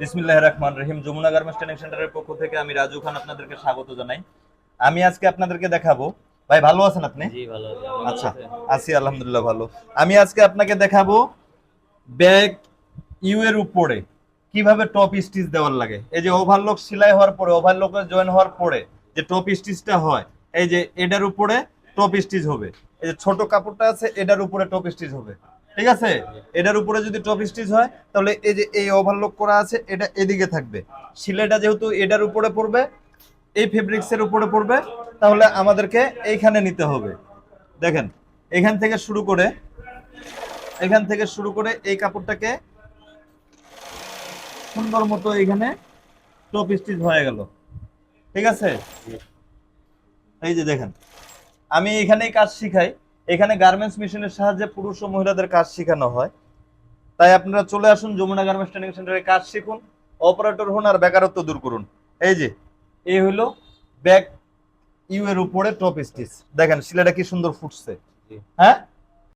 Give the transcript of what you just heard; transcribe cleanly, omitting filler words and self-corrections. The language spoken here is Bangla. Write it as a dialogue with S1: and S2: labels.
S1: বিসমিল্লাহির রহমানির রহিম। যমুনা গার্মেন্টস ট্রেনিং সেন্টারের পক্ষ থেকে আমি রাজু খান আপনাদেরকে স্বাগত জানাই। আমি আজকে আপনাদেরকে দেখাবো, ভাই ভালো আছেন আপনি?
S2: জি ভালো আছি। আপনি ভালো
S1: আচ্ছা,
S2: আছেন?
S1: আছি আলহামদুলিল্লাহ ভালো। আমি আজকে আপনাকে দেখাবো ব্যাক ইউ এর উপরে কিভাবে টপ স্টিচ দেওয়ার লাগে। এই যে ওভারলক সেলাই হওয়ার পরে, ওভারলকে জয়েন হওয়ার পরে যে টপ স্টিচটা হয়, এই যে এটার উপরে টপ স্টিচ হবে। এই যে ছোট কাপড়টা আছে এটার উপরে টপ স্টিচ হবে, ঠিক আছে? এটার উপরে যদি টপ স্টিচ হয় তাহলে এই যে এই ওভারলক করা আছে এটা এদিকে থাকবে। সেলাইটা যেহেতু এটার উপরে পড়বে, এই ফেব্রিক্সের উপরে পড়বে, তাহলে আমাদেরকে এইখানে নিতে হবে। দেখেন, এখান থেকে শুরু করে এই কাপড়টাকে সুন্দর মতো এখানে টপ স্টিচ হয়ে গেল, ঠিক আছে?
S2: জি।
S1: এই যে দেখেন, আমি এখানেই কাজ শিখাই। এখানে গার্মেন্টস মেশিনের সাহায্যে পুরুষ ও মহিলাদের কাজ শেখানো হয়। তাই আপনারা চলে আসুন যমুনা গার্মেন্টস ট্রেনিং সেন্টারে, কাজ শিখুন, অপারেটর হন আর বেকারত্ব দূর করুন। এই যে এই হলো ব্যাক ইউ এর উপরে টপ স্টিচ। দেখেন সেলাইটা কি সুন্দর ফুটছে,
S2: জি।
S1: হ্যাঁ?